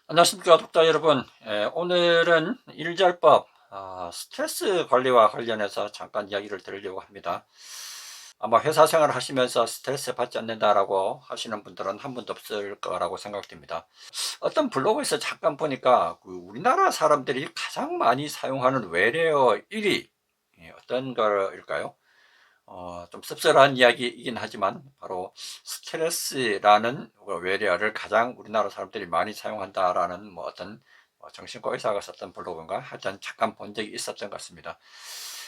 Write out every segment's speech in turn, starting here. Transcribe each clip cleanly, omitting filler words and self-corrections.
안녕하십니까 독자 여러분. 오늘은 일절법 스트레스 관리와 관련해서 잠깐 이야기를 드리려고 합니다. 아마 회사 생활을 하시면서 스트레스 받지 않는다라고 하시는 분들은 한 분도 없을 거라고 생각됩니다. 어떤 블로그에서 잠깐 보니까 그 우리나라 사람들이 가장 많이 사용하는 외래어 1위 어떤 걸일까요? 좀 씁쓸한 이야기이긴 하지만 바로 스트레스라는 외래어를 가장 우리나라 사람들이 많이 사용한다라는 뭐 어떤 정신과 의사가 썼던 블로그인가 하여튼 잠깐 본 적이 있었던 것 같습니다.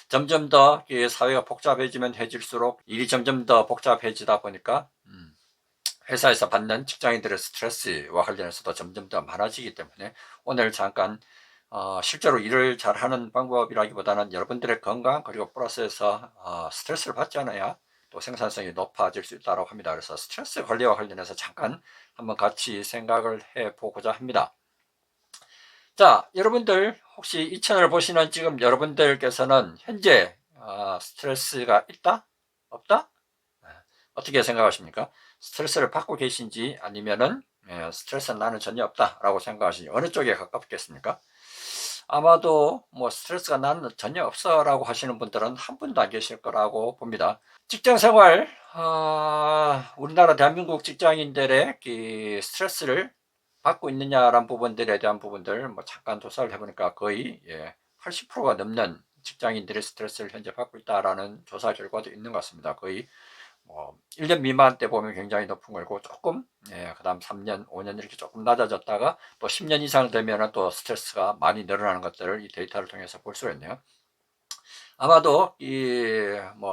점점 더 사회가 복잡해지면 해질수록 일이 점점 더 복잡해지다 보니까 회사에서 받는 직장인들의 스트레스와 관련해서도 점점 더 많아지기 때문에 오늘 잠깐 실제로 일을 잘하는 방법이라기보다는 여러분들의 건강 그리고 플러스해서 스트레스를 받지 않아야 또 생산성이 높아질 수 있다고 합니다. 그래서 스트레스 관리와 관련해서 잠깐 한번 같이 생각을 해보고자 합니다. 자, 여러분들 혹시 이 채널을 보시는 지금 여러분들께서는 현재 스트레스가 있다? 없다? 어떻게 생각하십니까? 스트레스를 받고 계신지 아니면은 스트레스는 나는 전혀 없다라고 생각하시는지 어느 쪽에 가깝겠습니까? 아마도 뭐 스트레스가 나는 전혀 없어라고 하시는 분들은 한 분도 안 계실 거라고 봅니다. 직장 생활, 우리나라 대한민국 직장인들의 그 스트레스를 받고 있느냐라는 부분들에 대한 부분들 뭐 잠깐 조사를 해보니까 거의 80%가 넘는 직장인들의 스트레스를 현재 받고 있다라는 조사 결과도 있는 것 같습니다. 거의 1년 미만 때 보면 굉장히 높은 거고 조금 그 다음 3년 5년 이렇게 조금 낮아졌다가 또 10년 이상 되면 또 스트레스가 많이 늘어나는 것들을 이 데이터를 통해서 볼 수가 있네요. 아마도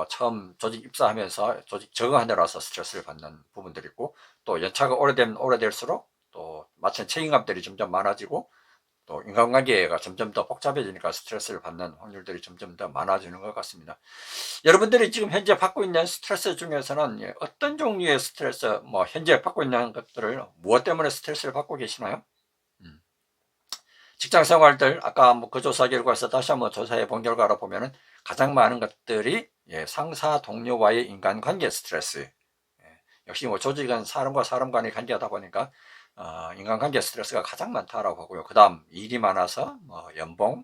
처음 조직 입사하면서 조직 적응하느라서 스트레스를 받는 부분들이 있고 또 연차가 오래되면 오래될수록 또 맡은 책임감들이 점점 많아지고 또 인간관계가 점점 더 복잡해지니까 스트레스를 받는 확률들이 점점 더 많아지는 것 같습니다. 여러분들이 지금 현재 받고 있는 스트레스 중에서는 어떤 종류의 스트레스, 현재 받고 있는 것들을 무엇 때문에 스트레스를 받고 계시나요? 음. 직장 생활들, 아까 그 조사 결과에서 다시 한번 조사해 본 결과로 보면은 가장 많은 것들이 상사, 동료와의 인간관계 스트레스. 역시 조직은 사람과 사람 간의 관계하다 보니까 인간관계 스트레스가 가장 많다라고 하고요. 그 다음 일이 많아서 연봉,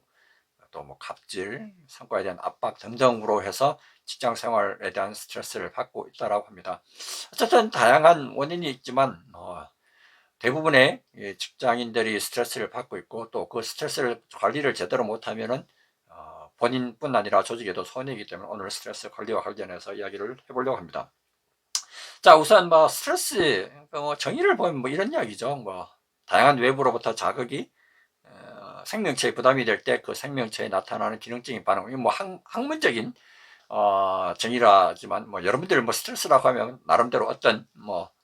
또 갑질, 성과에 대한 압박 등등으로 해서 직장 생활에 대한 스트레스를 받고 있다라고 합니다. 어쨌든 다양한 원인이 있지만 대부분의 직장인들이 스트레스를 받고 있고 또 그 스트레스를 관리를 제대로 못하면은 본인뿐 아니라 조직에도 손해이기 때문에 오늘 스트레스 관리와 관련해서 이야기를 해보려고 합니다. 자, 우선 스트레스 정의를 보면 이런 이야기죠. 다양한 외부로부터 자극이 생명체에 부담이 될 때 그 생명체에 나타나는 기능적인 반응. 이거 학문적인 정의라지만 여러분들 스트레스라고 하면 나름대로 어떤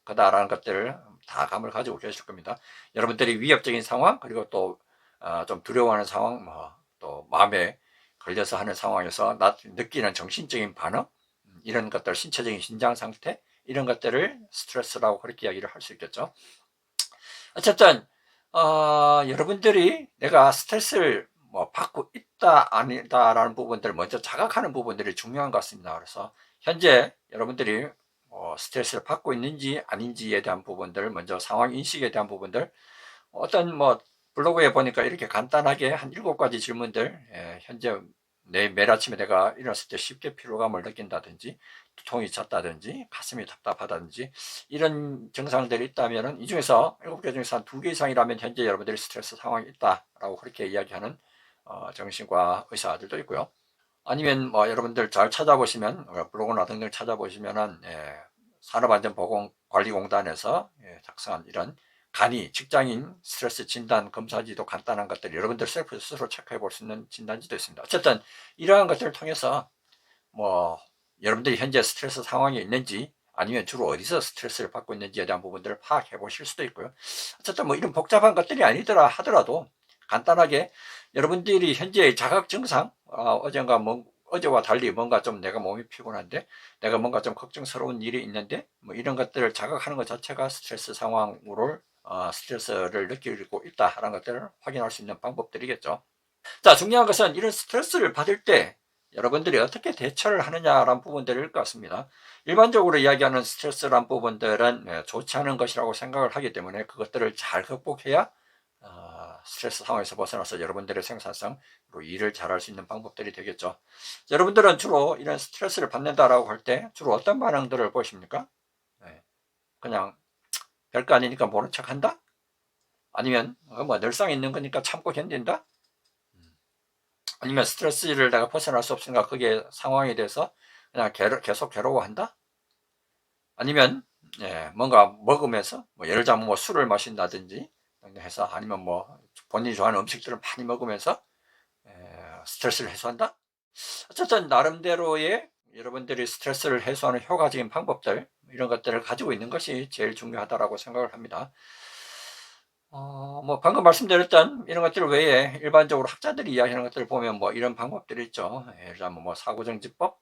그다라는 것들을 다 감을 가지고 계실 겁니다. 여러분들이 위협적인 상황 그리고 또 좀 두려워하는 상황 또 마음에 걸려서 하는 상황에서 느끼는 정신적인 반응 이런 것들 신체적인 신장 상태 이런 것들을 스트레스라고 그렇게 이야기를 할 수 있겠죠. 어쨌든 여러분들이 내가 스트레스를 받고 있다 아니다라는 부분들을 먼저 자각하는 부분들이 중요한 것 같습니다. 그래서 현재 여러분들이 스트레스를 받고 있는지 아닌지에 대한 부분들 먼저 상황 인식에 대한 부분들 어떤 블로그에 보니까 이렇게 간단하게 한 7가지 질문들 현재 매일 아침에 내가 일어났을 때 쉽게 피로감을 느낀다든지 두통이 쳤다든지 가슴이 답답하다든지 이런 증상들이 있다면 이 중에서 7개 중에서 한 2개 이상이라면 현재 여러분들이 스트레스 상황이 있다라고 그렇게 이야기하는 정신과 의사들도 있고요. 아니면 여러분들 잘 찾아보시면 블로그나 등등 찾아보시면은 산업안전보건관리공단에서 작성한 이런 간이 직장인 스트레스 진단 검사지도 간단한 것들 여러분들 셀프 스스로 체크해 볼 수 있는 진단지도 있습니다. 어쨌든 이러한 것들을 통해서 여러분들이 현재 스트레스 상황이 있는지 아니면 주로 어디서 스트레스를 받고 있는지에 대한 부분들을 파악해 보실 수도 있고요. 어쨌든 이런 복잡한 것들이 아니더라 하더라도 간단하게 여러분들이 현재 자각 증상 어제와 달리 뭔가 좀 내가 몸이 피곤한데 내가 뭔가 좀 걱정스러운 일이 있는데 이런 것들을 자각하는 것 자체가 스트레스 상황으로 스트레스를 느끼고 있다라는 것들을 확인할 수 있는 방법들이겠죠. 자, 중요한 것은 이런 스트레스를 받을 때 여러분들이 어떻게 대처를 하느냐라는 부분들일 것 같습니다. 일반적으로 이야기하는 스트레스란 부분들은 좋지 않은 것이라고 생각을 하기 때문에 그것들을 잘 극복해야 스트레스 상황에서 벗어나서 여러분들의 생산성 그리고 일을 잘할 수 있는 방법들이 되겠죠. 여러분들은 주로 이런 스트레스를 받는다라고 할 때 주로 어떤 반응들을 보십니까? 네, 그냥 별거 아니니까 모른 척 한다? 아니면 뭐 늘상 있는 거니까 참고 견딘다? 아니면 스트레스를 내가 벗어날 수 없으니까 그게 상황에 대해서 그냥 계속 괴로워한다? 아니면 뭔가 먹으면서 뭐 예를 들자면 뭐 술을 마신다든지 해서 아니면 뭐 본인이 좋아하는 음식들을 많이 먹으면서 스트레스를 해소한다? 어쨌든 나름대로의 여러분들이 스트레스를 해소하는 효과적인 방법들 이런 것들을 가지고 있는 것이 제일 중요하다고 생각을 합니다. 뭐 방금 말씀드렸던 이런 것들 외에 일반적으로 학자들이 이야기하는 것들을 보면 뭐 이런 방법들이 있죠. 예를 들면 뭐 사고정지법,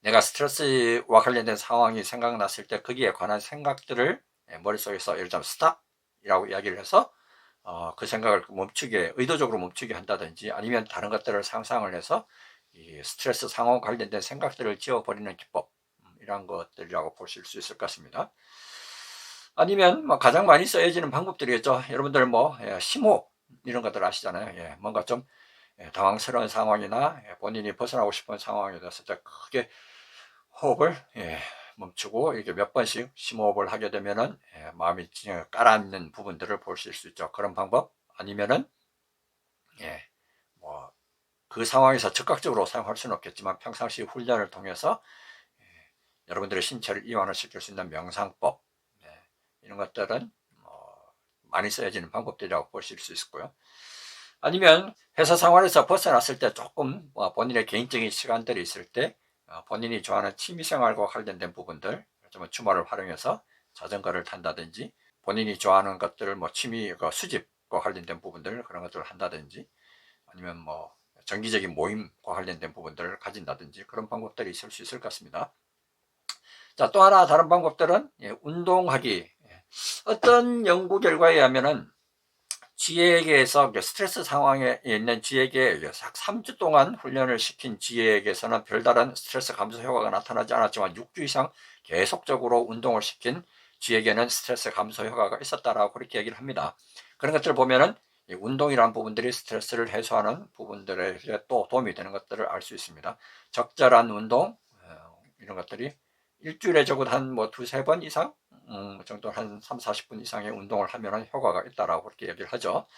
내가 스트레스와 관련된 상황이 생각났을 때 거기에 관한 생각들을 머릿속에서 예를 들면 스탑이라고 이야기를 해서 그 생각을 멈추게 의도적으로 멈추게 한다든지 아니면 다른 것들을 상상을 해서 이 스트레스 상황 관련된 생각들을 지워버리는 기법 이런 것들이라고 보실 수 있을 것 같습니다. 아니면 뭐 가장 많이 쓰여지는 방법들이겠죠. 여러분들 뭐 심호흡 이런 것들 아시잖아요. 뭔가 좀 당황스러운 상황이나 본인이 벗어나고 싶은 상황에 대해서 크게 호흡을 멈추고 이렇게 몇 번씩 심호흡을 하게 되면은 마음이 가라앉는 부분들을 보실 수 있죠. 그런 방법 아니면은 뭐 그 상황에서 즉각적으로 사용할 수는 없겠지만 평상시 훈련을 통해서 여러분들의 신체를 이완을 시킬 수 있는 명상법 이런 것들은 많이 쓰여지는 방법들이라고 보실 수 있고요. 아니면 회사 생활에서 벗어났을 때 조금 본인의 개인적인 시간들이 있을 때 본인이 좋아하는 취미생활과 관련된 부분들, 주말을 활용해서 자전거를 탄다든지 본인이 좋아하는 것들을 뭐 취미 수집과 관련된 부분들 그런 것들을 한다든지 아니면 뭐 정기적인 모임과 관련된 부분들을 가진다든지 그런 방법들이 있을 수 있을 것 같습니다. 자, 또 하나 다른 방법들은 운동하기. 어떤 연구 결과에 의하면은 쥐에게서 스트레스 상황에 있는 쥐에게 약 3주 동안 훈련을 시킨 쥐에게서는 별다른 스트레스 감소 효과가 나타나지 않았지만 6주 이상 계속적으로 운동을 시킨 쥐에게는 스트레스 감소 효과가 있었다라고 그렇게 얘기를 합니다. 그런 것들을 보면은 운동이라는 부분들이 스트레스를 해소하는 부분들에 또 도움이 되는 것들을 알 수 있습니다. 적절한 운동 이런 것들이 일주일에 적어도 한 뭐 두세 번 이상 정도 한 3, 40분 이상의 운동을 하면 효과가 있다라고 그렇게 얘기를 하죠.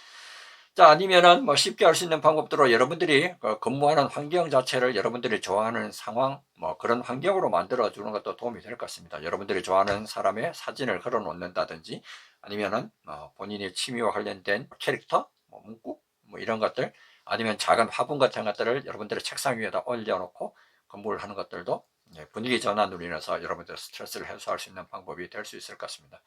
자, 아니면은 뭐 쉽게 할 수 있는 방법들로 여러분들이 근무하는 환경 자체를 여러분들이 좋아하는 상황, 뭐 그런 환경으로 만들어 주는 것도 도움이 될 것 같습니다. 여러분들이 좋아하는 사람의 사진을 걸어 놓는다든지 아니면은 본인의 취미와 관련된 캐릭터, 뭐 문구, 뭐 이런 것들 아니면 작은 화분 같은 것들을 여러분들의 책상 위에다 올려놓고 근무를 하는 것들도 분위기 전환으로 인해서 여러분들 스트레스를 해소할 수 있는 방법이 될 수 있을 것 같습니다.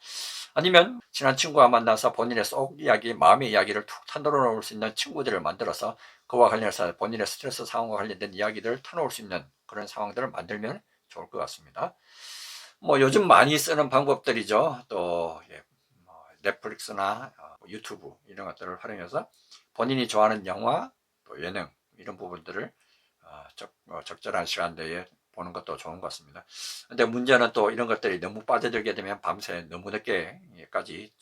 아니면 친한 친구와 만나서 본인의 속 이야기, 마음의 이야기를 툭 터놓을 놓을 수 있는 친구들을 만들어서 그와 관련해서 본인의 스트레스 상황과 관련된 이야기들을 터놓을 수 있는 그런 상황들을 만들면 좋을 것 같습니다. 뭐 요즘 많이 쓰는 방법들이죠. 또 뭐 넷플릭스나 유튜브 이런 것들을 활용해서 본인이 좋아하는 영화, 또 예능 이런 부분들을 적절한 시간대에 보는 것도 좋은 것 같습니다. 근데 문제는 또 이런 것들이 너무 빠져들게 되면 밤새 너무 늦게까지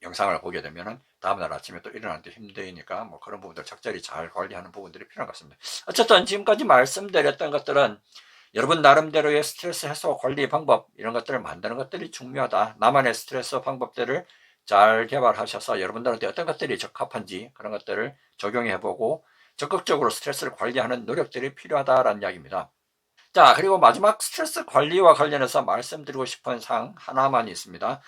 영상을 보게 되면은 다음날 아침에 또 일어나는데 힘드니까 뭐 그런 부분들 적절히 잘 관리하는 부분들이 필요한 것 같습니다. 어쨌든 지금까지 말씀드렸던 것들은 여러분 나름대로의 스트레스 해소 관리 방법 이런 것들을 만드는 것들이 중요하다. 나만의 스트레스 방법들을 잘 개발하셔서 여러분들한테 어떤 것들이 적합한지 그런 것들을 적용해보고 적극적으로 스트레스를 관리하는 노력들이 필요하다라는 이야기입니다. 자, 그리고 마지막 스트레스 관리와 관련해서 말씀드리고 싶은 사항 하나만 있습니다.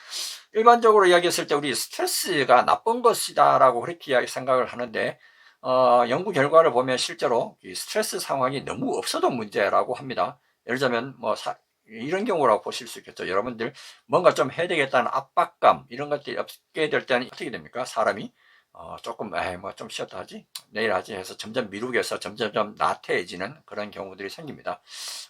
일반적으로 이야기했을 때 우리 스트레스가 나쁜 것이다라고 그렇게 생각을 하는데 연구 결과를 보면 실제로 이 스트레스 상황이 너무 없어도 문제라고 합니다. 예를 들면 뭐 이런 경우라고 보실 수 있겠죠. 여러분들 뭔가 좀 해야 되겠다는 압박감 이런 것들이 없게 될 때는 어떻게 됩니까? 사람이 조금 뭐 좀 쉬었다 하지 내일 하지 해서 점점 미루게 해서 점점 나태해지는 그런 경우들이 생깁니다.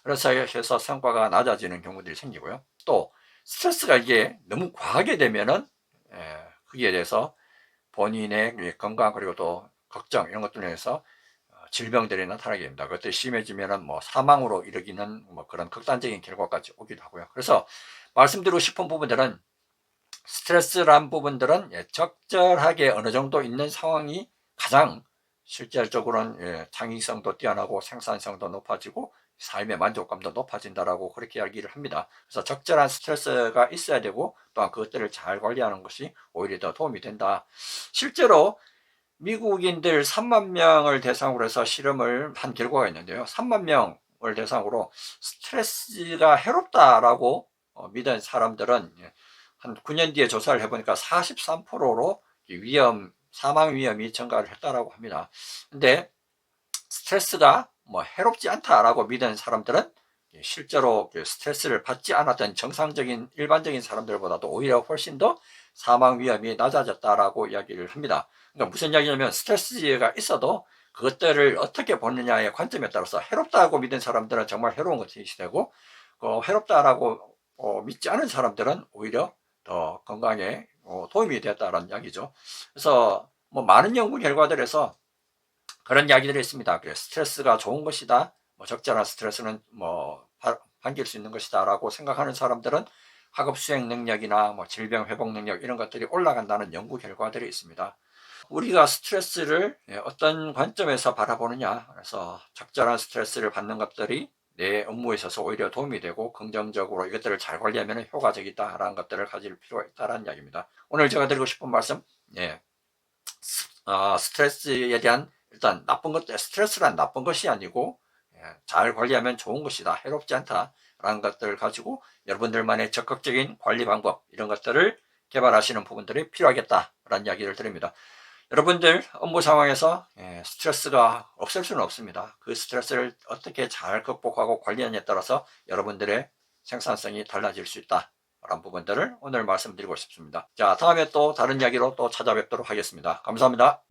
그래서 해서 성과가 낮아지는 경우들이 생기고요. 또 스트레스가 이게 너무 과하게 되면은 거기에 대해서 본인의 건강 그리고 또 걱정 이런 것들에 대해서 질병들이 나타나게 됩니다. 그것들이 심해지면은 뭐 사망으로 이르기는 뭐 그런 극단적인 결과까지 오기도 하고요. 그래서 말씀드리고 싶은 부분들은 스트레스란 부분들은 적절하게 어느 정도 있는 상황이 가장 실질적으로는 창의성도 뛰어나고 생산성도 높아지고 삶의 만족감도 높아진다라고 그렇게 이야기를 합니다. 그래서 적절한 스트레스가 있어야 되고 또한 그것들을 잘 관리하는 것이 오히려 더 도움이 된다. 실제로 미국인들 3만 명을 대상으로 해서 실험을 한 결과가 있는데요. 3만 명을 대상으로 스트레스가 해롭다라고 믿은 사람들은 한 9년 뒤에 조사를 해보니까 43%로 사망 위험이 증가를 했다라고 합니다. 근데 스트레스가 뭐 해롭지 않다라고 믿은 사람들은 실제로 스트레스를 받지 않았던 정상적인 일반적인 사람들보다도 오히려 훨씬 더 사망 위험이 낮아졌다라고 이야기를 합니다. 그러니까 무슨 이야기냐면 스트레스가 있어도 그것들을 어떻게 보느냐의 관점에 따라서 해롭다고 믿은 사람들은 정말 해로운 것이 되고 해롭다라고 믿지 않은 사람들은 오히려 더 건강에 도움이 되었다는 이야기죠. 그래서 뭐 많은 연구 결과들에서 그런 이야기들이 있습니다. 스트레스가 좋은 것이다. 적절한 스트레스는 반길 수 있는 것이다라고 생각하는 사람들은 학업 수행 능력이나 질병 회복 능력 이런 것들이 올라간다는 연구 결과들이 있습니다. 우리가 스트레스를 어떤 관점에서 바라보느냐. 그래서 적절한 스트레스를 받는 것들이 내 업무에 있어서 오히려 도움이 되고 긍정적으로 이것들을 잘 관리하면 효과적이다라는 것들을 가질 필요가 있다는 이야기입니다. 오늘 제가 드리고 싶은 말씀, 스트레스에 대한 일단 스트레스란 나쁜 것이 아니고 잘 관리하면 좋은 것이다. 해롭지 않다라는 것들을 가지고 여러분들만의 적극적인 관리 방법 이런 것들을 개발하시는 부분들이 필요하겠다라는 이야기를 드립니다. 여러분들 업무 상황에서 스트레스가 없을 수는 없습니다. 그 스트레스를 어떻게 잘 극복하고 관리하느냐에 따라서 여러분들의 생산성이 달라질 수 있다. 라는 부분들을 오늘 말씀드리고 싶습니다. 자, 다음에 또 다른 이야기로 또 찾아뵙도록 하겠습니다. 감사합니다.